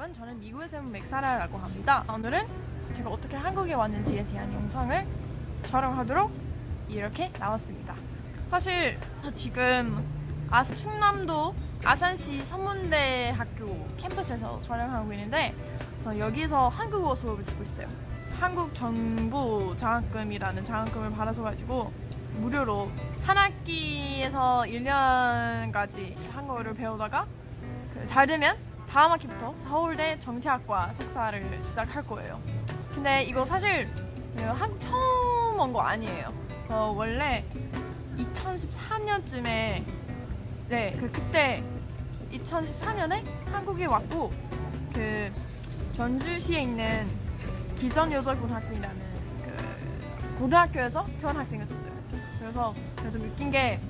여러분, 저는 미국에서 온 맥사라라고 합니다. 오늘은 제가 어떻게 한국에 왔는지에 대한 영상을 촬영하도록 이렇게 나왔습니다. 사실 저 지금 충남도 아산시 서문대학교 캠퍼스에서 촬영하고 있는데 여기서 한국어 수업을 듣고 있어요. 한국 정부 장학금이라는 장학금을 받아서 가지고 무료로 한 학기에서 1년까지 한국어를 배우다가 잘 되면 다음 학기부터 서울대 정치학과 석사를 시작할 거예요. 근데 이거 사실 한국 처음 온 거 아니에요. 원래 2014년쯤에 그때 2014년에 한국에 왔고 전주시에 있는 기전여자고등학교라는 고등학교에서 교환학생이었어요. 그래서 좀 웃긴 게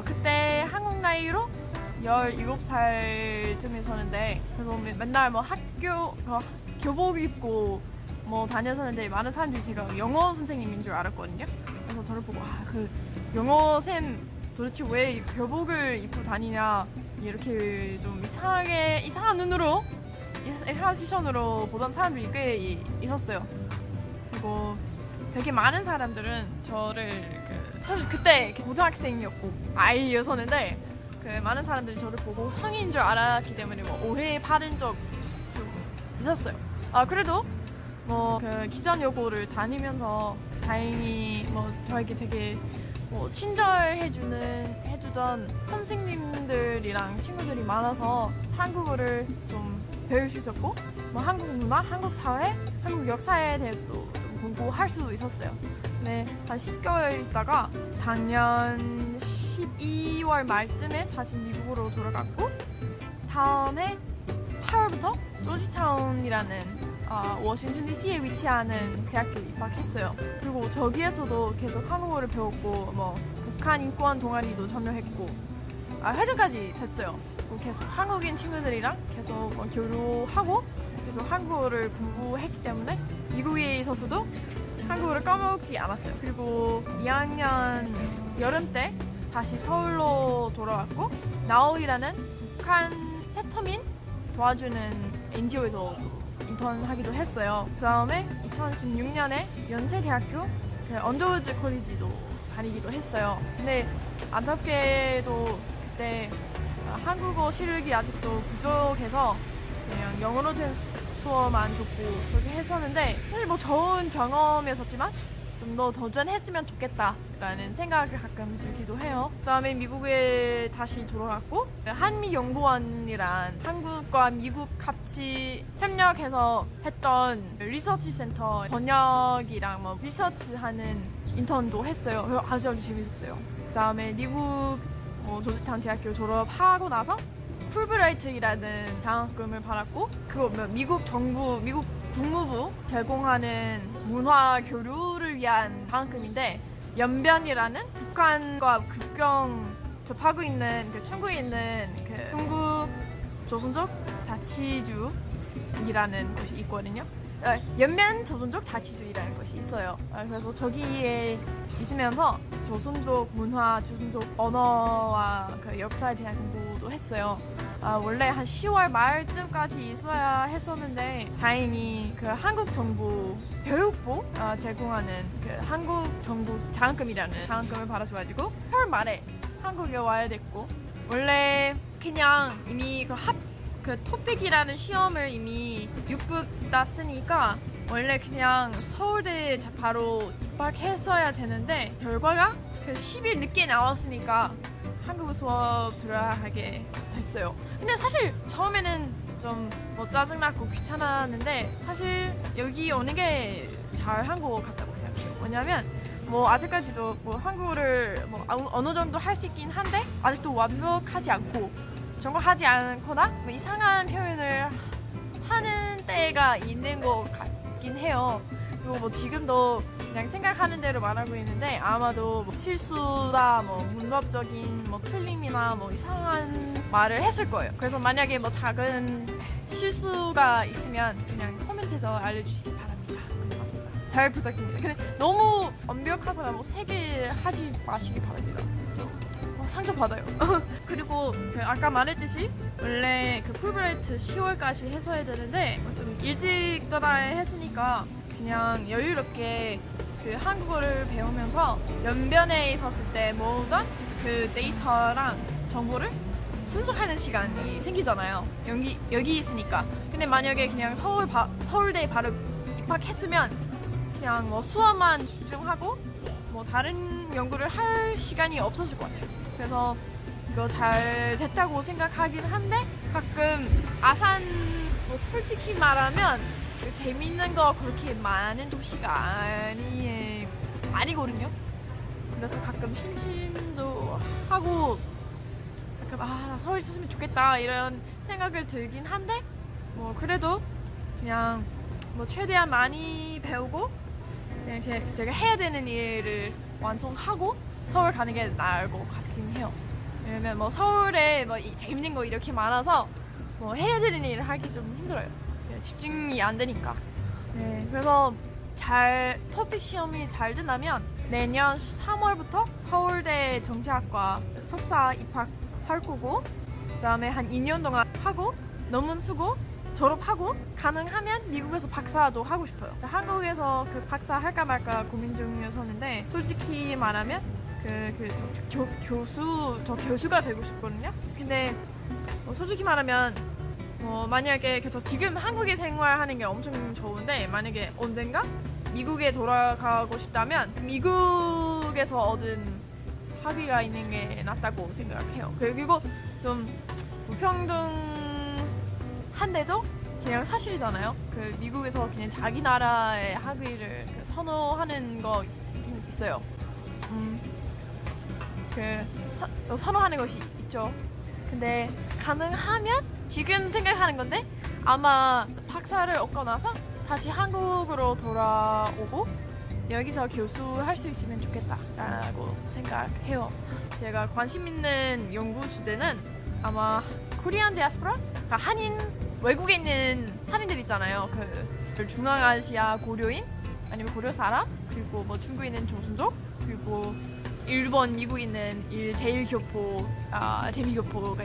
그때 한국 나이로 17살쯤에 있었는데, 그래서 맨날 학교 교복 입고 다녔었는데 많은 사람들이 제가 영어 선생님인 줄 알았거든요. 그래서 저를 보고 영어 쌤 도대체 왜 교복을 입고 다니냐, 이렇게 좀 이상한 눈으로, 이상한 시선으로 보던 사람들이 꽤 있었어요. 그리고 되게 많은 사람들은 저를 사실 그때 고등학생이었고 아이였었는데 많은 사람들이 저를 보고 성인인 줄 알았기 때문에 오해받은 적 좀 있었어요. 그래도 기전여고를 다니면서 다행히 저에게 되게 친절해주던 선생님들이랑 친구들이 많아서 한국어를 좀 배울 수 있었고, 한국 문화, 한국 사회, 한국 역사에 대해서도 좀 공부할 수 있었어요. 근데 한 10개월 있다가 작년 12월 말쯤에 다시 미국으로 돌아갔고, 다음에 8월부터 조지타운이라는 워싱턴 DC에 위치하는 대학교에 입학했어요. 그리고 저기에서도 계속 한국어를 배웠고 북한 인권 동아리도 참여했고 회장까지 됐어요. 그리고 계속 한국인 친구들이랑 계속 교류하고 계속 한국어를 공부했기 때문에 미국에 있어서도 한국어를 까먹지 않았어요. 그리고 2학년 여름 때 다시 서울로 돌아왔고, 나오이라는 북한 세터민 도와주는 NGO에서 인턴하기도 했어요. 그 다음에 2016년에 연세대학교 언더우드 컬리지도 다니기도 했어요. 근데 안타깝게도 그때 한국어 실력이 아직도 부족해서 그냥 영어로 된 수업만 듣고 그렇게 했었는데, 사실 좋은 경험이었었지만 좀 더 도전했으면 좋겠다라는 생각을 가끔 들기도 해요. 그 다음에 미국에 다시 돌아갔고, 한미연구원이란 한국과 미국 같이 협력해서 했던 리서치 센터 번역이랑 리서치하는 인턴도 했어요. 아주 재밌었어요. 그 다음에 미국 조지타운 대학교 졸업하고 나서 풀브라이트이라는 장학금을 받았고, 미국 국무부 제공하는 문화 교류를 위한 장학금인데, 연변이라는 북한과 국경 접하고 있는 충구에 있는 충구 조선족 자치주이라는 곳이 있거든요. 연변 조선족 자치주의라는 것이 있어요. 그래서 저기에 있으면서 조선족 문화, 조선족 언어와 역사에 대한 공부도 했어요. 원래 한 10월 말쯤까지 있어야 했었는데 다행히 한국 정부 교육부 제공하는 한국 정부 장학금이라는 장학금을 받아줘가지고 8월 말에 한국에 와야 됐고, 원래 그냥 이미 토픽이라는 시험을 이미 6급 땄으니까 원래 그냥 서울대 바로 입학했어야 되는데, 결과가 10일 늦게 나왔으니까 한국어 수업 들어야 하게 됐어요. 근데 사실 처음에는 좀 짜증났고 귀찮았는데, 사실 여기 오는 게 잘한 것 같다고 생각해요. 왜냐면 아직까지도 한국어를 어느 정도 할 수 있긴 한데 아직도 완벽하지 않고 정확하지 않거나 이상한 표현을 하는 때가 있는 것 같긴 해요. 그리고 지금도 그냥 생각하는 대로 말하고 있는데 아마도 실수다, 문법적인 틀림이나 이상한 말을 했을 거예요. 그래서 만약에 작은 실수가 있으면 그냥 코멘트에서 알려주시기 바랍니다. 감사합니다. 잘 부탁드립니다. 근데 너무 완벽하거나 뭐 3개 하지 마시기 바랍니다. 상처 받아요. 그리고 그 아까 말했듯이 원래 그 풀브라이트 10월까지 해소해야 되는데 좀 일찍 떠나야 했으니까 그냥 여유롭게 그 한국어를 배우면서 연변에 있었을 때 모으던 그 데이터랑 정보를 분석하는 시간이 생기잖아요. 여기 있으니까. 근데 만약에 그냥 서울대에 바로 입학했으면 그냥 뭐 수업만 집중하고 뭐 다른 연구를 할 시간이 없어질 것 같아요. 그래서 이거 잘 됐다고 생각하긴 한데 가끔 아산 뭐 솔직히 말하면 재밌는 거 그렇게 많은 도시가 아니거든요. 그래서 가끔 심심도 하고 가끔 서울 있었으면 좋겠다 이런 생각을 들긴 한데 뭐 그래도 그냥 뭐 최대한 많이 배우고 그냥 제가 해야 되는 일을 완성하고 서울 가는 게 나을 것 같긴 해요. 왜냐면 뭐 서울에 뭐 재밌는 거 이렇게 많아서 뭐 해야 되는 일을 하기 좀 힘들어요. 집중이 안 되니까. 네, 그래서 토픽 시험이 잘 된다면 내년 3월부터 서울대 정치학과 석사 입학할 거고 그 다음에 한 2년 동안 하고 논문 쓰고 졸업하고 가능하면 미국에서 박사도 하고 싶어요. 한국에서 그 박사 할까 말까 고민 중이었었는데 솔직히 말하면 저 교수가 되고 싶거든요. 근데 뭐 솔직히 말하면 만약에 저 지금 한국에 생활하는 게 엄청 좋은데 만약에 언젠가 미국에 돌아가고 싶다면 미국에서 얻은 학위가 있는 게 낫다고 생각해요. 그리고 좀 불평등한데도 그냥 사실이잖아요. 그 미국에서 그냥 자기 나라의 학위를 선호하는 거 있어요. 선호하는 것이 있죠. 근데 가능하면 지금 생각하는 건데 아마 박사를 얻고 나서 다시 한국으로 돌아오고 여기서 교수 할 수 있으면 좋겠다라고 생각해요. 제가 관심 있는 연구 주제는 아마 코리안 디아스포라? 그러니까 한인 외국에 있는 한인들 있잖아요. 그 중앙아시아 고려인 아니면 고려 사람 그리고 뭐 중국에 있는 조선족 그리고 일본, 미국에 있는 제일교포가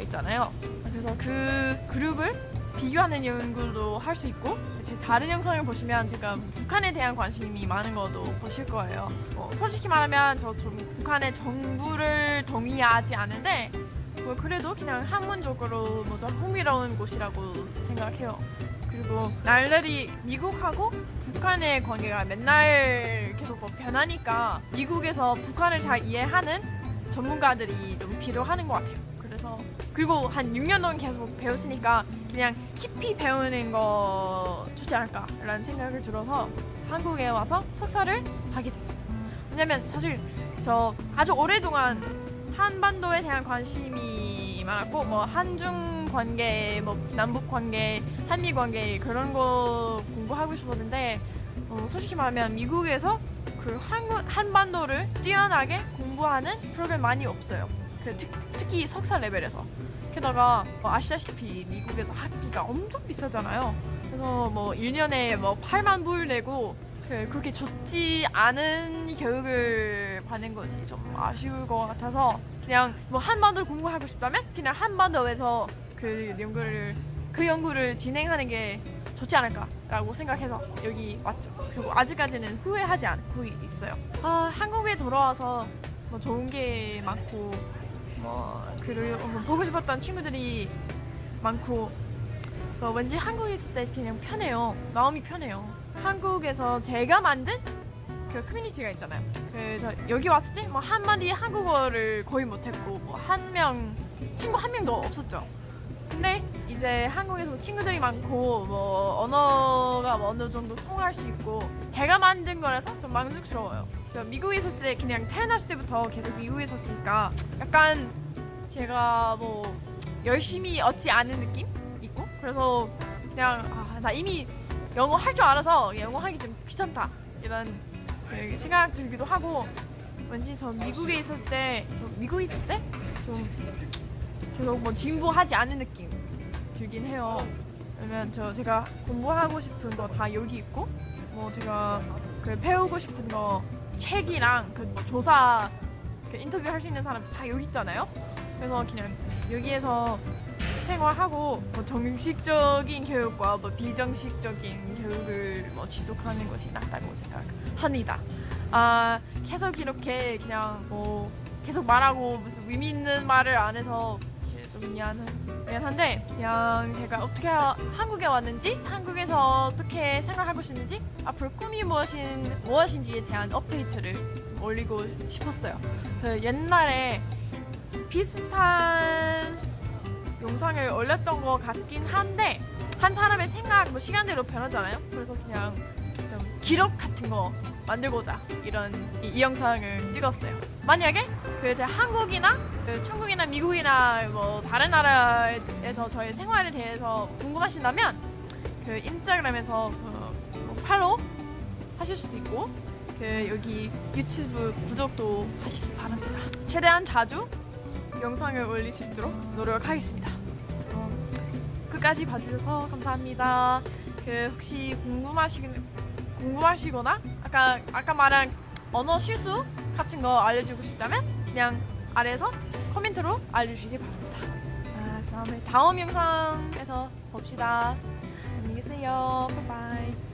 있잖아요. 그래서 그 그룹을 비교하는 연구도 할 수 있고 제 다른 영상을 보시면 제가 북한에 대한 관심이 많은 것도 보실 거예요. 솔직히 말하면 저 좀 북한의 정부를 동의하지 않는데 뭐 그래도 그냥 학문적으로 좀 흥미로운 곳이라고 생각해요. 그리고 날들이 미국하고 북한의 관계가 맨날 계속 변하니까 미국에서 북한을 잘 이해하는 전문가들이 좀 필요하는 것 같아요. 그리고 한 6년 동안 계속 배웠으니까 그냥 깊이 배우는 거 좋지 않을까라는 생각을 들어서 한국에 와서 석사를 하게 됐어요. 왜냐면 사실 저 아주 오랫동안 한반도에 대한 관심이 많았고 뭐 한중 관계, 뭐 남북 관계, 한미 관계 그런 거 공부하고 싶었는데 솔직히 말하면 미국에서 그 한반도를 뛰어나게 공부하는 프로그램 많이 없어요. 특히 석사 레벨에서. 게다가 아시다시피 미국에서 학비가 엄청 비싸잖아요. 그래서 뭐 1년에 뭐 8만 불 내고 그렇게 좋지 않은 교육을 받는 것이 좀 아쉬울 것 같아서 그냥 뭐 한반도를 공부하고 싶다면 그냥 한반도에서 그 연구를 진행하는 게 좋지 않을까라고 생각해서 여기 왔죠. 그리고 아직까지는 후회하지 않고 있어요. 한국에 돌아와서 뭐 좋은 게 많고 그리고 보고 싶었던 친구들이 많고 왠지 한국에 있을 때 그냥 편해요. 마음이 편해요. 한국에서 제가 만든 그 커뮤니티가 있잖아요. 그래서 여기 왔을 때 뭐 한마디 한국어를 거의 못했고 뭐 친구 한 명도 없었죠. 근데 이제 한국에서 친구들이 많고 뭐 언어가 어느 정도 통할 수 있고 제가 만든 거라서 좀 만족스러워요. 미국에 있었을 때 그냥 태어났을 때부터 계속 미국에 있었으니까 약간 제가 뭐 열심히 얻지 않은 느낌 있고 그래서 그냥 나 이미 영어 할 줄 알아서 영어 하기 좀 귀찮다 이런 생각 들기도 하고 왠지 저 미국에 있을 때 좀 계속 뭐 진보하지 않는 느낌 들긴 해요. 왜냐면 제가 공부하고 싶은 거 다 여기 있고 뭐 제가 그 배우고 싶은 거 책이랑 그 조사 그 인터뷰 할 수 있는 사람 다 여기 있잖아요. 그래서 그냥 여기에서 생활하고 뭐 정식적인 교육과 뭐 비정식적인 교육을 뭐 지속하는 것이 낫다고 생각합니다. 계속 이렇게 그냥 뭐 계속 말하고 무슨 의미 있는 말을 안 해서 좀 미안한데 그냥 제가 어떻게 한국에 왔는지 한국에서 어떻게 생활하고 있는지 앞으로 꿈이 무엇인지에 대한 업데이트를 올리고 싶었어요. 그 옛날에 비슷한 영상을 올렸던 것 같긴 한데 한 사람의 생각 뭐 시간대로 변하잖아요. 그래서 그냥 좀 기록 같은 거 만들고자 이런 이 영상을 찍었어요. 만약에 그 제가 한국이나 그 중국이나 미국이나 뭐 다른 나라에서 저의 생활에 대해서 궁금하신다면 그 인스타그램에서 뭐 팔로우 하실 수도 있고 그 여기 유튜브 구독도 하시기 바랍니다. 최대한 자주 영상을 올릴 수 있도록 노력하겠습니다. 끝까지 봐주셔서 감사합니다. 그 혹시 궁금하시거나 아까 말한 언어 실수 같은 거 알려주고 싶다면 그냥 아래에서 코멘트로 알려주시기 바랍니다. 다음에 다음 영상에서 봅시다. 안녕히 계세요. 바이바이.